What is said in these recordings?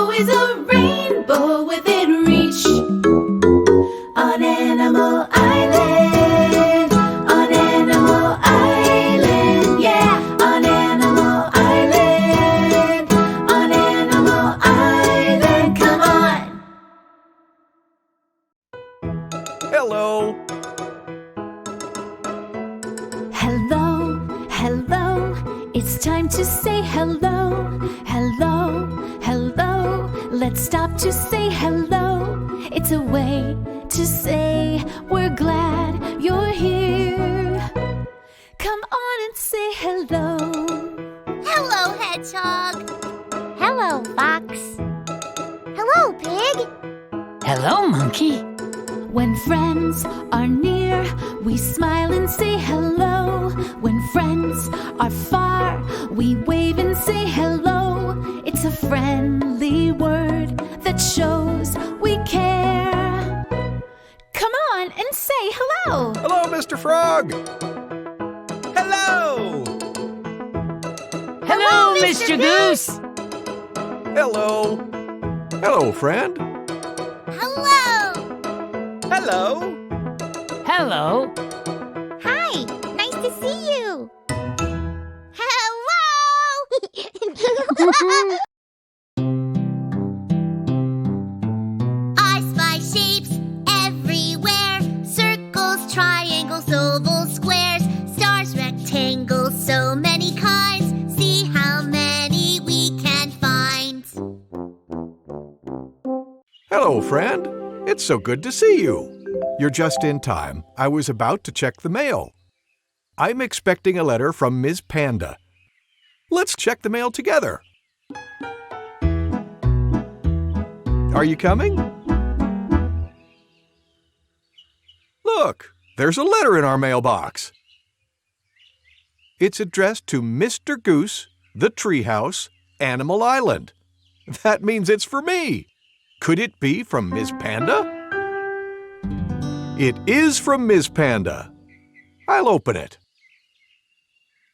always a rainbow within reach. On Animal Island, on Animal Island, yeah, on Animal Island, on Animal Island, come on. Hello. Hello, hello, it's time to say hello. Hello, hello, let's stop to say hello. It's a way to say we're glad you're here. Come on and say hello. Hello, Hedgehog. Hello, Fox. Hello, Pig. Hello, Monkey. When friends are near, we smile and say hello. When friends are far, we wave and say hello. It's a friendly word that shows we care. Come on and say hello. Hello, Mr. Frog. Hello. Hello, Mr. Goose. Hello. Hello, friend. Hello. Hello. Hello. Hi, nice to see you. Hello. I spy shapes everywhere. Circles, triangles, ovals, squares, stars, rectangles, so many kinds. See how many we can find. Hello, friend. It's so good to see you. You're just in time. I was about to check the mail. I'm expecting a letter from Ms. Panda. Let's check the mail together. Are you coming? Look, there's a letter in our mailbox. It's addressed to Mr. Goose, the Treehouse, Animal Island. That means it's for me. Could it be from Ms. Panda? It is from Ms. Panda. I'll open it.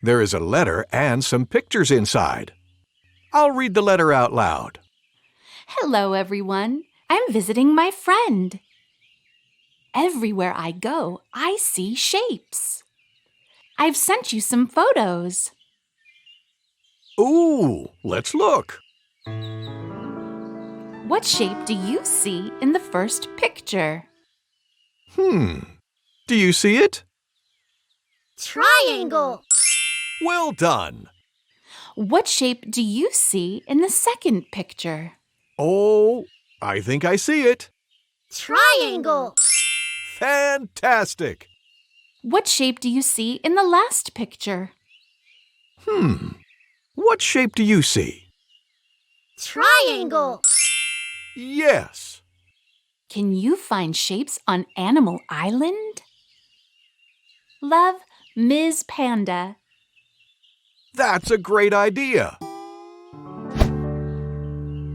There is a letter and some pictures inside. I'll read the letter out loud. Hello, everyone. I'm visiting my friend. Everywhere I go, I see shapes. I've sent you some photos. Ooh, let's look. What shape do you see in the first picture? Do you see it? Triangle. Well done. What shape do you see in the second picture? Oh, I think I see it. Triangle. Fantastic. What shape do you see in the last picture? What shape do you see? Triangle. Yes. Can you find shapes on Animal Island? Love, Ms. Panda. That's a great idea.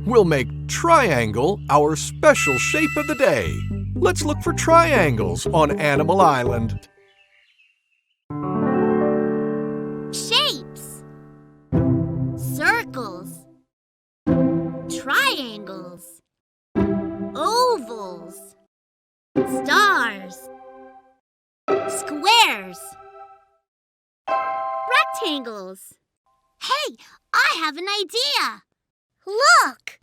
We'll make triangle our special shape of the day. Let's look for triangles on Animal Island. Shapes. Circles. Triangles. Ovals. Stars. Squares. Rectangles. Hey, I have an idea. Look!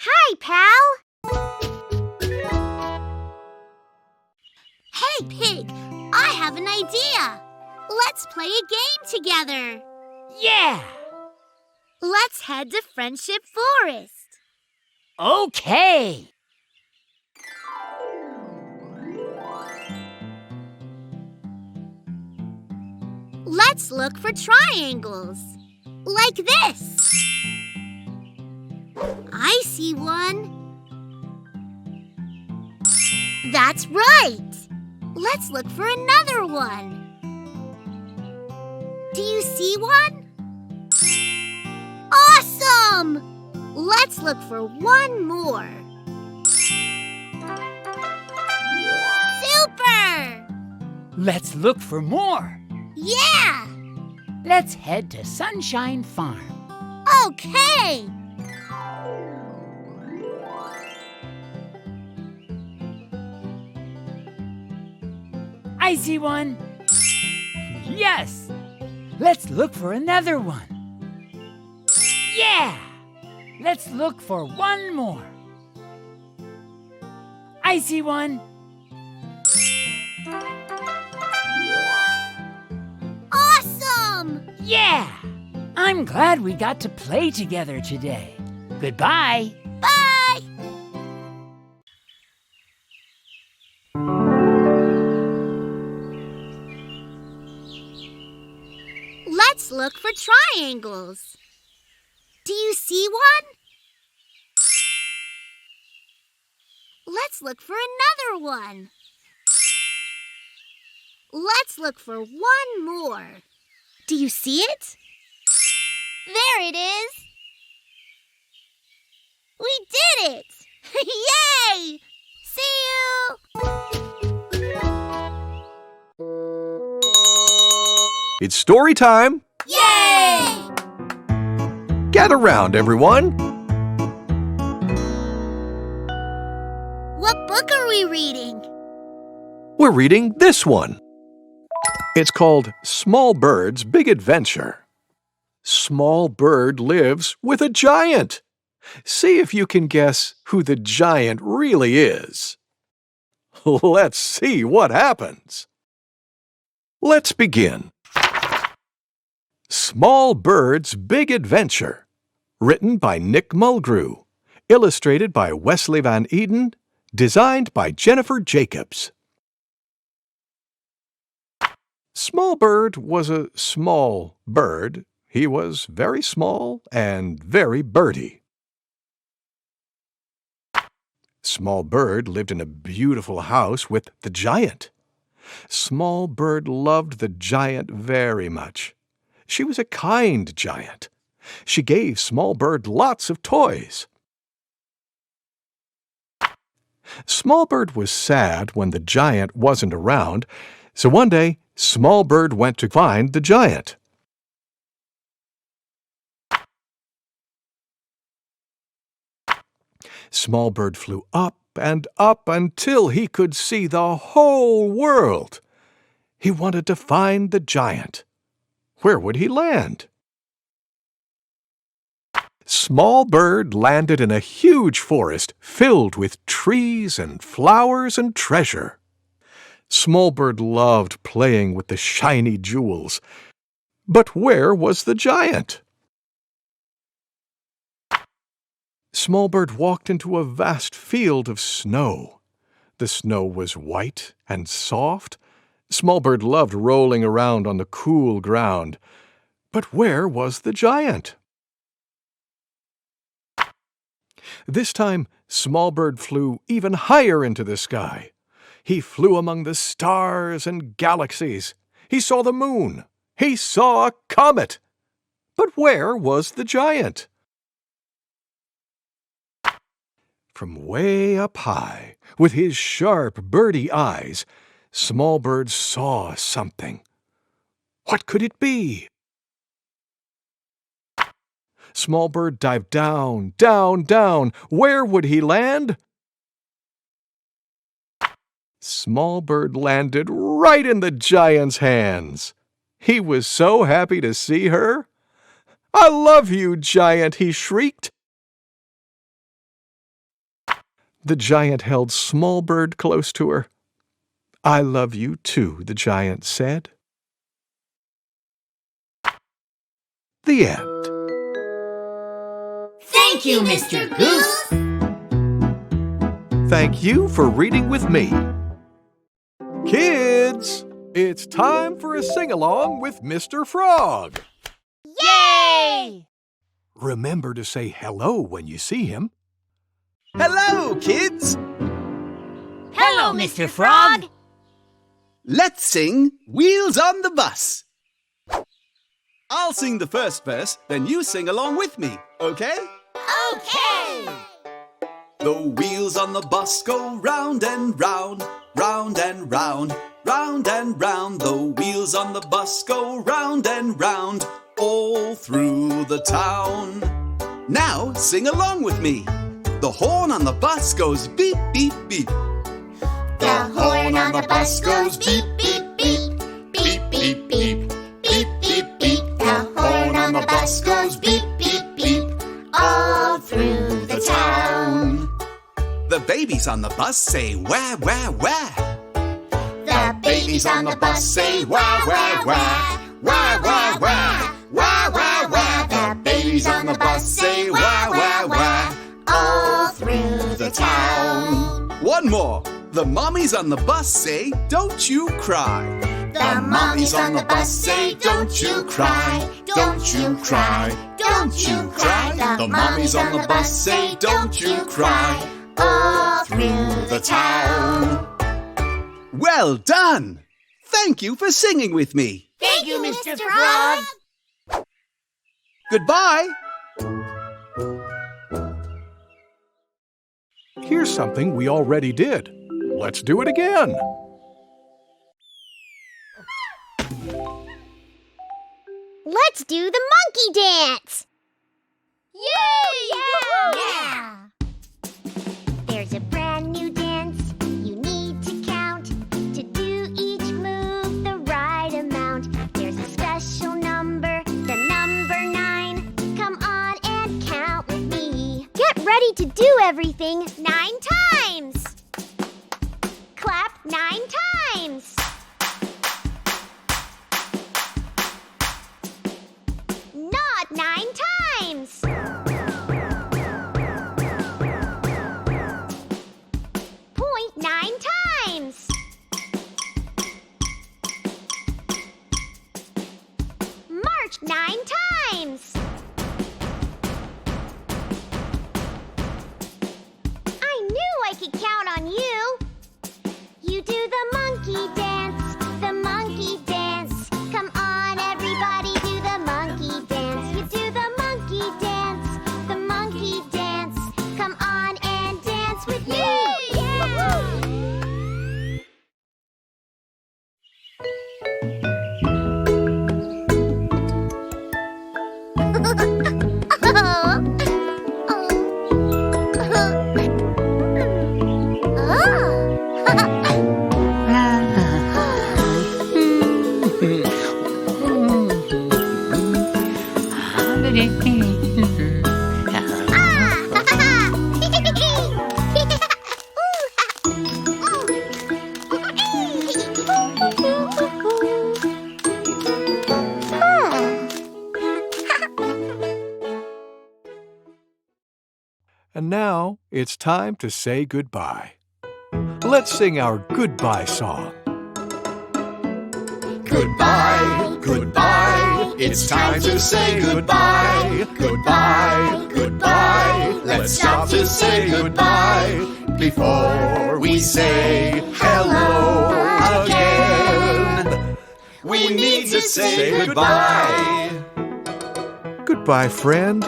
Hi, pal! Hey, Pig! I have an idea! Let's play a game together! Yeah! Let's head to Friendship Forest! Okay! Let's look for triangles. Like this. I see one. That's right. Let's look for another one. Do you see one? Awesome! Let's look for one more. Super! Let's look for more. Yeah! Let's head to Sunshine Farm. Okay! I see one. Yes! Let's look for another one. Yeah! Let's look for one more. I see one. Awesome! Yeah! I'm glad we got to play together today. Goodbye. Bye! Let's look for triangles. Do you see one? Let's look for another one. Let's look for one more. Do you see it? There it is. We did it! Yay! See you! It's story time. Yay! Gather round, everyone. What book are we reading? We're reading this one. It's called Small Bird's Big Adventure. Small Bird lives with a giant. See if you can guess who the giant really is. Let's see what happens. Let's begin. Small Bird's Big Adventure, written by Nick Mulgrew, illustrated by Wesley Van Eden, designed by Jennifer Jacobs. Small Bird was a small bird. He was very small and very birdy. Small Bird lived in a beautiful house with the giant. Small Bird loved the giant very much. She was a kind giant. She gave Small Bird lots of toys. Small Bird was sad when the giant wasn't around, so one day Small Bird went to find the giant. Small Bird flew up and up until he could see the whole world. He wanted to find the giant. Where would he land? Small Bird landed in a huge forest filled with trees and flowers and treasure. Small Bird loved playing with the shiny jewels. But where was the giant? Small Bird walked into a vast field of snow. The snow was white and soft. Small Bird loved rolling around on the cool ground. But where was the giant? This time, Small Bird flew even higher into the sky. He flew among the stars and galaxies. He saw the moon. He saw a comet. But where was the giant? From way up high, with his sharp, birdie eyes, Small Bird saw something. What could it be? Small Bird dived down, down, down. Where would he land? Small Bird landed right in the giant's hands. He was so happy to see her. "I love you, giant," he shrieked. The giant held Small Bird close to her. "I love you too," the giant said. The end. Thank you, Mr. Goose! Thank you for reading with me. Kids, It's time for a sing-along with Mr. Frog. Yay! Remember to say hello when you see him. Hello, kids! Hello, Mr. Frog. Let's sing Wheels on the Bus. I'll sing the first verse, then you sing along with me, okay? Okay! The wheels on the bus go round and round, round and round, round and round. The wheels on the bus go round and round, all through the town. Now sing along with me. The horn on the bus goes beep, beep, beep. The horn on the bus goes beep, beep, beep. Beep, beep, beep. Beep, beep, beep. The horn on the bus goes beep, beep, beep. All through the town. The babies on the bus say wah, wah, wah. The babies on the bus say wah, wah, wah. Wah, wah, wah. Wah, wah, wah. The babies on the bus say wah, wah, wah. All through the town. One more. The mommies on the bus say, don't you cry. The mommies on the bus say, don't you cry. Don't you cry. Don't you cry. The mommies on the bus say, don't you cry. All through the town. Well done! Thank you for singing with me. Thank you, Mr. Frog. Goodbye. Here's something we already did. Let's do it again. Let's do the monkey dance. Yay! Yeah! There's a brand new dance you need to count to do each move the right amount. There's a special number, the number 9. Come on and count with me. Get ready to do everything 9 times. Clap 9 times. Nod 9 times. Point 9 times. March 9 times. I knew I could count on you. You do the monkey dance, the monkey dance. Come on, everybody, do the monkey dance. You do the monkey dance, the monkey dance. Come on and dance with me. And now it's time to say goodbye. Let's sing our goodbye song. Goodbye, goodbye. It's time to say goodbye. Goodbye, goodbye. Let's stop to say goodbye before we say hello again. We need to say goodbye. Goodbye, friend.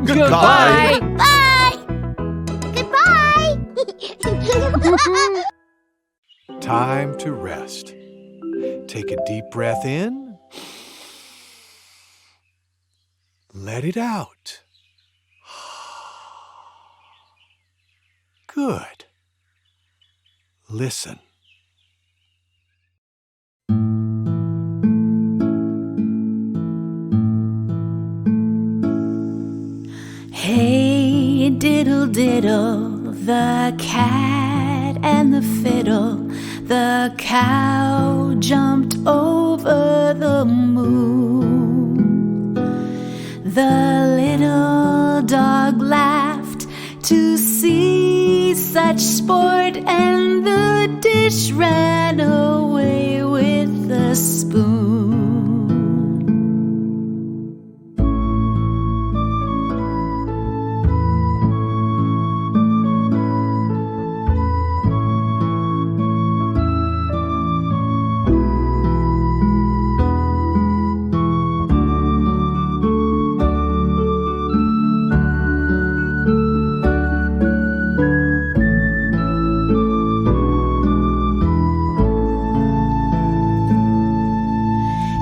Goodbye. Bye. Goodbye. Time to rest. Take a deep breath in. Let it out. Good. Listen. Hey, diddle diddle, the cat and the fiddle, the cow jumped over the moon. The little dog laughed to see such sport, and the dish ran away with the spoon.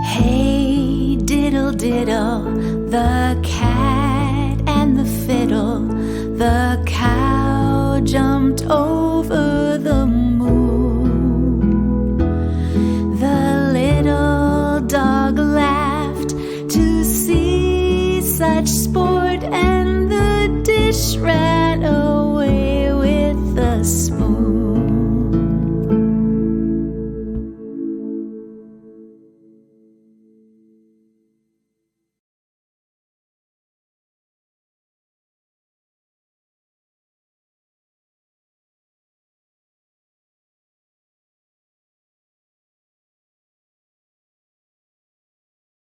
Hey, diddle diddle, the cat and the fiddle, the cow jumped over the moon. The little dog laughed to see such sport.